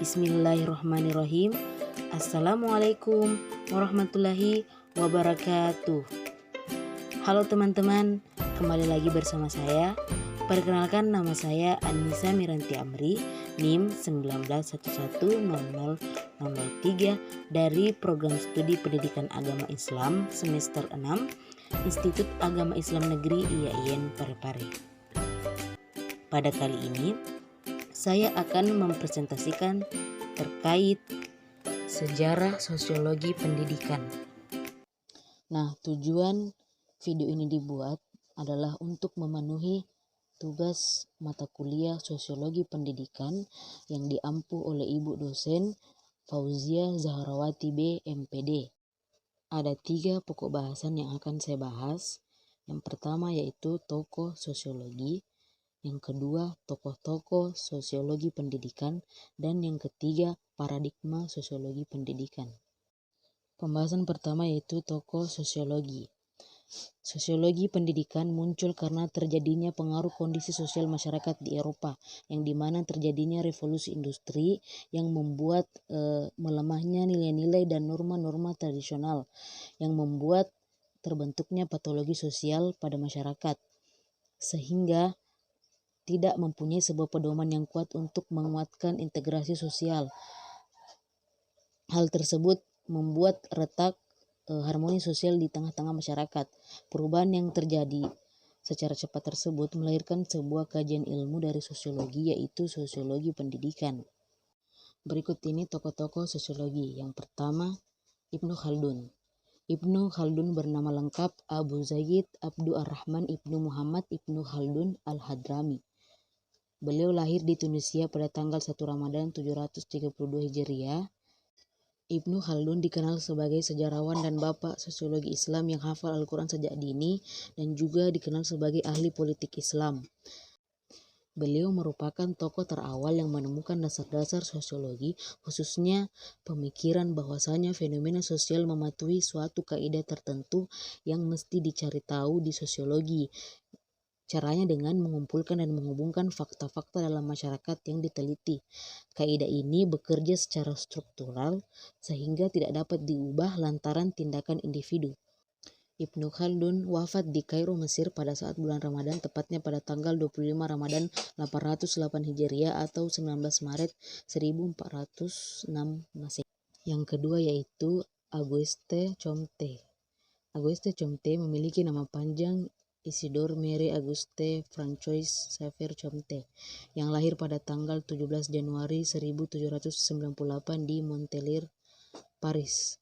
Bismillahirrahmanirrahim. Assalamualaikum warahmatullahi wabarakatuh. Halo teman-teman, kembali lagi bersama saya. Perkenalkan, nama saya Anissa Miranti Amri, NIM 1911000003 dari Program Studi Pendidikan Agama Islam semester 6 Institut Agama Islam Negeri IAIN Parepare. Pada kali ini saya akan mempresentasikan terkait sejarah sosiologi pendidikan. Nah, tujuan video ini dibuat adalah untuk memenuhi tugas mata kuliah sosiologi pendidikan yang diampu oleh Ibu dosen Fauzia Zahrawati B. MPD. Ada 3 pokok bahasan yang akan saya bahas. Yang pertama yaitu tokoh sosiologi, yang kedua tokoh-tokoh sosiologi pendidikan, dan yang ketiga paradigma sosiologi pendidikan. Pembahasan pertama yaitu tokoh sosiologi. Sosiologi pendidikan muncul karena terjadinya pengaruh kondisi sosial masyarakat di Eropa, yang dimana terjadinya revolusi industri yang membuat melemahnya nilai-nilai dan norma-norma tradisional, yang membuat terbentuknya patologi sosial pada masyarakat, sehingga tidak mempunyai sebuah pedoman yang kuat untuk menguatkan integrasi sosial. Hal tersebut membuat retak harmoni sosial di tengah-tengah masyarakat. Perubahan yang terjadi secara cepat tersebut melahirkan sebuah kajian ilmu dari sosiologi, yaitu sosiologi pendidikan. Berikut ini tokoh-tokoh sosiologi. Yang pertama, Ibnu Khaldun. Ibnu Khaldun bernama lengkap Abu Zaid Abdu Ar-Rahman Ibnu Muhammad Ibnu Khaldun Al-Hadrami. Beliau lahir di Tunisia pada tanggal 1 Ramadan 732 Hijriah. Ibnu Khaldun dikenal sebagai sejarawan dan bapak sosiologi Islam yang hafal Al-Quran sejak dini, dan juga dikenal sebagai ahli politik Islam. Beliau merupakan tokoh terawal yang menemukan dasar-dasar sosiologi, khususnya pemikiran bahwasanya fenomena sosial mematuhi suatu kaidah tertentu yang mesti dicari tahu di sosiologi. Caranya dengan mengumpulkan dan menghubungkan fakta-fakta dalam masyarakat yang diteliti. Kaidah ini bekerja secara struktural sehingga tidak dapat diubah lantaran tindakan individu. Ibnu Khaldun wafat di Kairo, Mesir pada saat bulan Ramadan, tepatnya pada tanggal 25 Ramadan 808 Hijriah atau 19 Maret 1406 Masehi. Yang kedua yaitu Auguste Comte. Auguste Comte memiliki nama panjang Isidore Mere Auguste François Xavier Comte, yang lahir pada tanggal 17 Januari 1798 di Montpellier, Paris.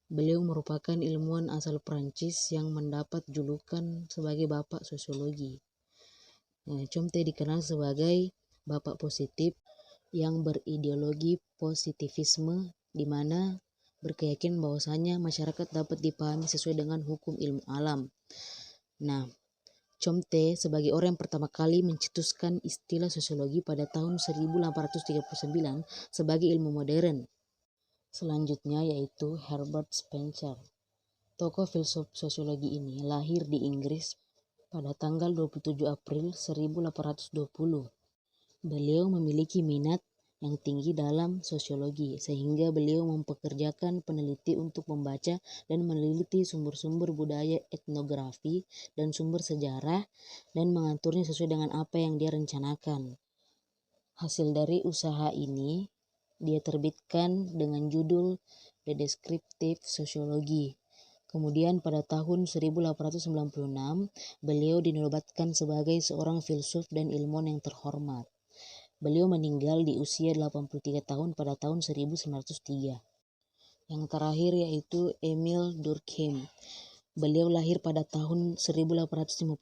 Beliau merupakan ilmuwan asal Prancis yang mendapat julukan sebagai bapak sosiologi. Comte dikenal sebagai bapak positif yang berideologi positivisme, di mana berkeyakinan bahwasanya masyarakat dapat dipahami sesuai dengan hukum ilmu alam. Nah, Comte sebagai orang yang pertama kali mencetuskan istilah sosiologi pada tahun 1839 sebagai ilmu modern. Selanjutnya yaitu Herbert Spencer. Tokoh filsuf sosiologi ini lahir di Inggris pada tanggal 27 April 1820. Beliau memiliki minat yang tinggi dalam sosiologi, sehingga beliau mempekerjakan peneliti untuk membaca dan meneliti sumber-sumber budaya, etnografi, dan sumber sejarah, dan mengaturnya sesuai dengan apa yang dia rencanakan. Hasil dari usaha ini dia terbitkan dengan judul The Descriptive Sociology. Kemudian pada tahun 1896 beliau dinobatkan sebagai seorang filsuf dan ilmuwan yang terhormat. Beliau meninggal di usia 83 tahun pada tahun 1903. Yang terakhir yaitu Émile Durkheim. Beliau lahir pada tahun 1858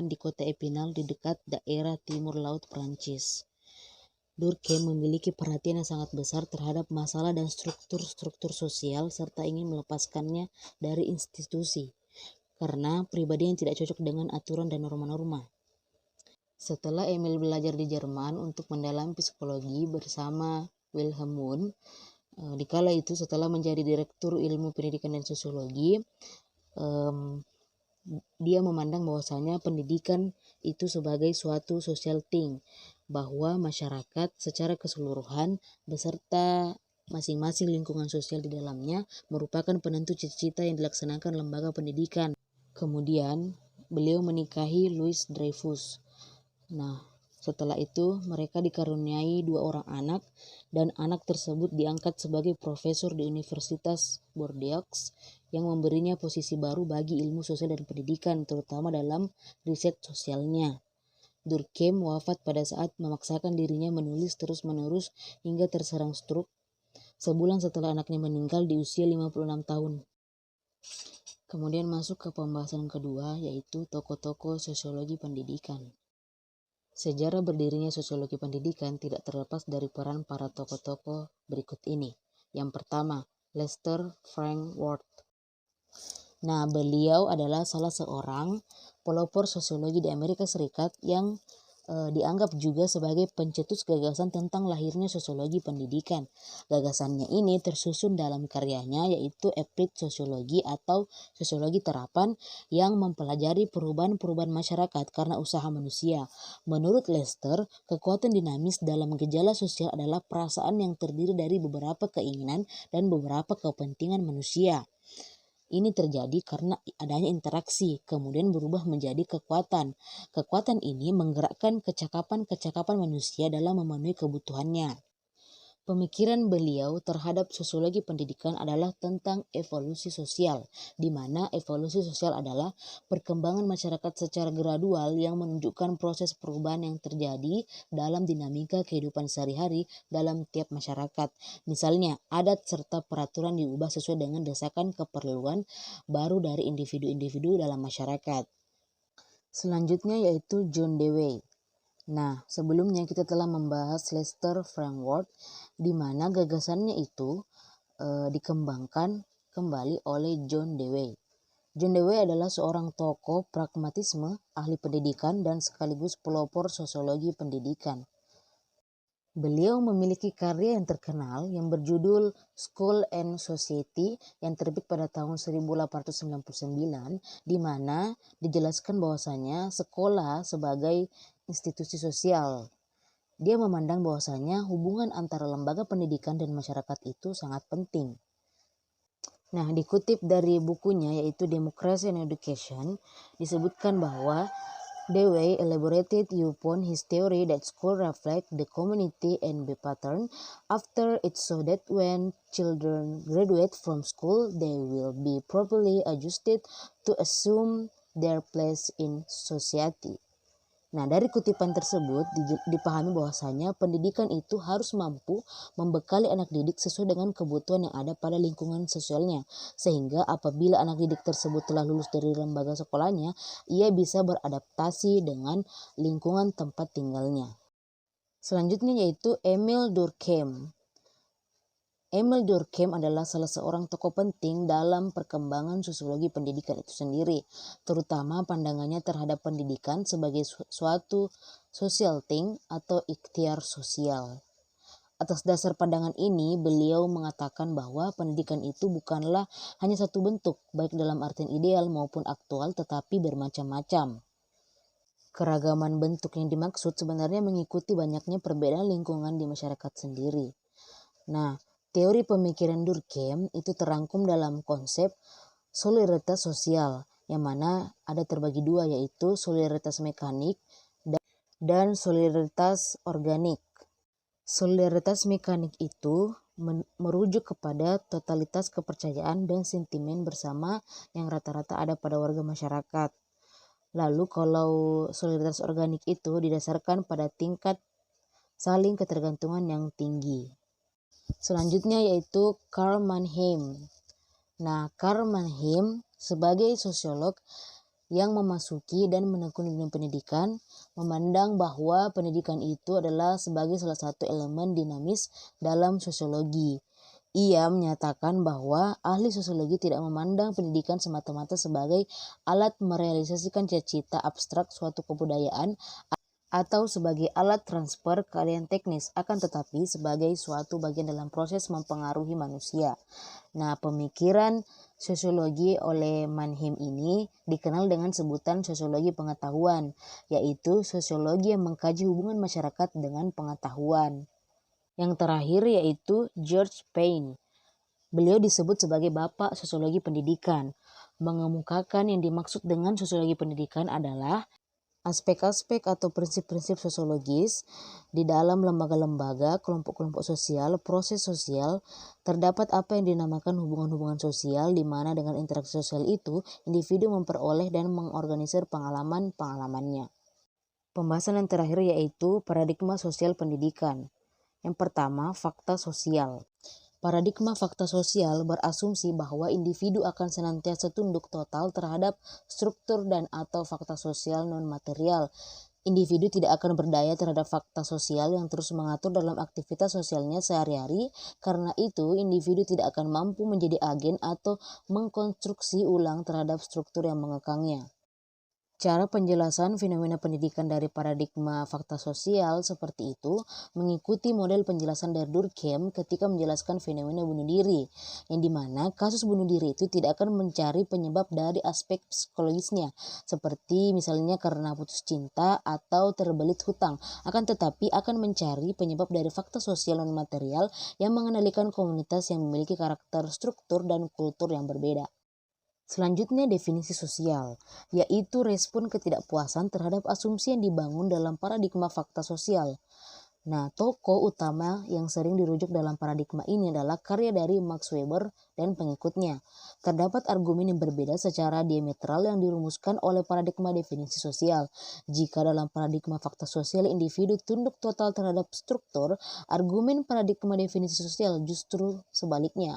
di kota Epinal di dekat daerah timur laut Prancis. Durkheim memiliki perhatian yang sangat besar terhadap masalah dan struktur-struktur sosial serta ingin melepaskannya dari institusi, karena pribadi yang tidak cocok dengan aturan dan norma-norma. Setelah Emil belajar di Jerman untuk mendalami psikologi bersama Wilhelm Wundt, dikala itu setelah menjadi direktur ilmu pendidikan dan sosiologi, dia memandang bahwasanya pendidikan itu sebagai suatu social thing, bahwa masyarakat secara keseluruhan beserta masing-masing lingkungan sosial di dalamnya merupakan penentu cita-cita yang dilaksanakan lembaga pendidikan. Kemudian beliau menikahi Louise Dreyfus. Nah, setelah itu mereka dikaruniai 2 orang anak, dan anak tersebut diangkat sebagai profesor di Universitas Bordeaux yang memberinya posisi baru bagi ilmu sosial dan pendidikan, terutama dalam riset sosialnya. Durkheim wafat pada saat memaksakan dirinya menulis terus-menerus hingga terserang stroke sebulan setelah anaknya meninggal di usia 56 tahun. Kemudian masuk ke pembahasan kedua, yaitu tokoh-tokoh sosiologi pendidikan. Sejarah berdirinya sosiologi pendidikan tidak terlepas dari peran para tokoh-tokoh berikut ini. Yang pertama, Lester Frank Ward. Nah, beliau adalah salah seorang pelopor sosiologi di Amerika Serikat yang dianggap juga sebagai pencetus gagasan tentang lahirnya sosiologi pendidikan. Gagasannya ini tersusun dalam karyanya, yaitu Applied Sociology atau sosiologi terapan yang mempelajari perubahan-perubahan masyarakat karena usaha manusia. Menurut Lester, kekuatan dinamis dalam gejala sosial adalah perasaan yang terdiri dari beberapa keinginan dan beberapa kepentingan manusia. Ini terjadi karena adanya interaksi, kemudian berubah menjadi kekuatan. Kekuatan ini menggerakkan kecakapan-kecakapan manusia dalam memenuhi kebutuhannya. Pemikiran beliau terhadap sosiologi pendidikan adalah tentang evolusi sosial, di mana evolusi sosial adalah perkembangan masyarakat secara gradual yang menunjukkan proses perubahan yang terjadi dalam dinamika kehidupan sehari-hari dalam tiap masyarakat. Misalnya, adat serta peraturan diubah sesuai dengan desakan keperluan baru dari individu-individu dalam masyarakat. Selanjutnya yaitu John Dewey. Nah, sebelumnya kita telah membahas Lester Frank Ward, di mana gagasannya itu dikembangkan kembali oleh John Dewey. John Dewey adalah seorang tokoh pragmatisme, ahli pendidikan, dan sekaligus pelopor sosiologi pendidikan. Beliau memiliki karya yang terkenal yang berjudul School and Society yang terbit pada tahun 1899, di mana dijelaskan bahwasanya sekolah sebagai institusi sosial. Dia memandang bahwasanya hubungan antara lembaga pendidikan dan masyarakat itu sangat penting. Nah, dikutip dari bukunya yaitu Democracy and Education, disebutkan bahwa Dewey elaborated upon his theory that school reflect the community and be pattern after it, so that when children graduate from school, they will be properly adjusted to assume their place in society. Nah, dari kutipan tersebut dipahami bahwasanya pendidikan itu harus mampu membekali anak didik sesuai dengan kebutuhan yang ada pada lingkungan sosialnya, sehingga apabila anak didik tersebut telah lulus dari lembaga sekolahnya, ia bisa beradaptasi dengan lingkungan tempat tinggalnya. Selanjutnya yaitu Emile Durkheim. Emile Durkheim adalah salah seorang tokoh penting dalam perkembangan sosiologi pendidikan itu sendiri, terutama pandangannya terhadap pendidikan sebagai suatu social thing atau ikhtiar sosial. Atas dasar pandangan ini, beliau mengatakan bahwa pendidikan itu bukanlah hanya satu bentuk, baik dalam artian ideal maupun aktual, tetapi bermacam-macam. Keragaman bentuk yang dimaksud sebenarnya mengikuti banyaknya perbedaan lingkungan di masyarakat sendiri. Nah, teori pemikiran Durkheim itu terangkum dalam konsep solidaritas sosial, yang mana ada terbagi dua, yaitu solidaritas mekanik dan solidaritas organik. Solidaritas mekanik itu merujuk kepada totalitas kepercayaan dan sentimen bersama yang rata-rata ada pada warga masyarakat. Lalu kalau solidaritas organik itu didasarkan pada tingkat saling ketergantungan yang tinggi. Selanjutnya yaitu Karl Mannheim. Nah, Karl Mannheim sebagai sosiolog yang memasuki dan menekuni dunia pendidikan memandang bahwa pendidikan itu adalah sebagai salah satu elemen dinamis dalam sosiologi. Ia menyatakan bahwa ahli sosiologi tidak memandang pendidikan semata-mata sebagai alat merealisasikan cita-cita abstrak suatu kebudayaan atau sebagai alat transfer keahlian teknis, akan tetapi sebagai suatu bagian dalam proses mempengaruhi manusia. Nah, pemikiran sosiologi oleh Mannheim ini dikenal dengan sebutan sosiologi pengetahuan, yaitu sosiologi yang mengkaji hubungan masyarakat dengan pengetahuan. Yang terakhir yaitu George Payne. Beliau disebut sebagai Bapak Sosiologi Pendidikan. Mengemukakan yang dimaksud dengan sosiologi pendidikan adalah aspek-aspek atau prinsip-prinsip sosiologis di dalam lembaga-lembaga, kelompok-kelompok sosial, proses sosial, terdapat apa yang dinamakan hubungan-hubungan sosial, di mana dengan interaksi sosial itu, individu memperoleh dan mengorganisir pengalaman-pengalamannya. Pembahasan yang terakhir yaitu paradigma sosial pendidikan. Yang pertama, fakta sosial. Paradigma fakta sosial berasumsi bahwa individu akan senantiasa tunduk total terhadap struktur dan atau fakta sosial non-material. Individu tidak akan berdaya terhadap fakta sosial yang terus mengatur dalam aktivitas sosialnya sehari-hari. Karena itu, individu tidak akan mampu menjadi agen atau mengkonstruksi ulang terhadap struktur yang mengekangnya. Cara penjelasan fenomena pendidikan dari paradigma fakta sosial seperti itu mengikuti model penjelasan dari Durkheim ketika menjelaskan fenomena bunuh diri, yang dimana kasus bunuh diri itu tidak akan mencari penyebab dari aspek psikologisnya, seperti misalnya karena putus cinta atau terbelit hutang, akan tetapi akan mencari penyebab dari fakta sosial non material yang mengendalikan komunitas yang memiliki karakter struktur dan kultur yang berbeda. Selanjutnya definisi sosial, yaitu respon ketidakpuasan terhadap asumsi yang dibangun dalam paradigma fakta sosial. Nah, tokoh utama yang sering dirujuk dalam paradigma ini adalah karya dari Max Weber dan pengikutnya. Terdapat argumen yang berbeda secara diametral yang dirumuskan oleh paradigma definisi sosial. Jika dalam paradigma fakta sosial individu tunduk total terhadap struktur, argumen paradigma definisi sosial justru sebaliknya.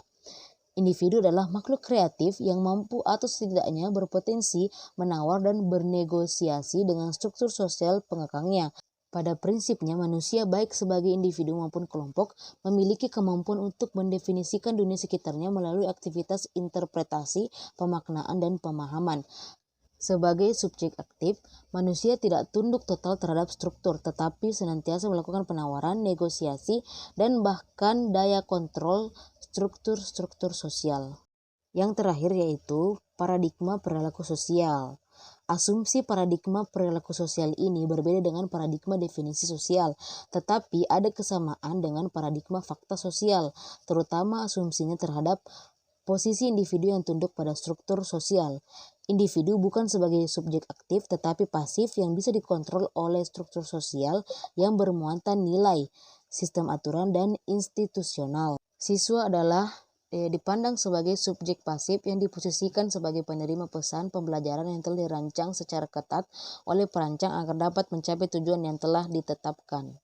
Individu adalah makhluk kreatif yang mampu atau setidaknya berpotensi menawar dan bernegosiasi dengan struktur sosial pengekangnya. Pada prinsipnya, manusia baik sebagai individu maupun kelompok memiliki kemampuan untuk mendefinisikan dunia sekitarnya melalui aktivitas interpretasi, pemaknaan, dan pemahaman. Sebagai subjek aktif, manusia tidak tunduk total terhadap struktur, tetapi senantiasa melakukan penawaran, negosiasi, dan bahkan daya kontrol struktur-struktur sosial. Yang terakhir yaitu paradigma perilaku sosial. Asumsi paradigma perilaku sosial ini berbeda dengan paradigma definisi sosial, tetapi ada kesamaan dengan paradigma fakta sosial, terutama asumsinya terhadap posisi individu yang tunduk pada struktur sosial. Individu bukan sebagai subjek aktif tetapi pasif yang bisa dikontrol oleh struktur sosial yang bermuatan nilai, sistem aturan, dan institusional. Siswa adalah dipandang sebagai subjek pasif yang diposisikan sebagai penerima pesan pembelajaran yang telah dirancang secara ketat oleh perancang agar dapat mencapai tujuan yang telah ditetapkan.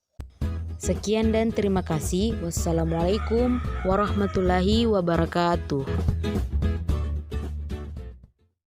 Sekian dan terima kasih. Wassalamualaikum warahmatullahi wabarakatuh.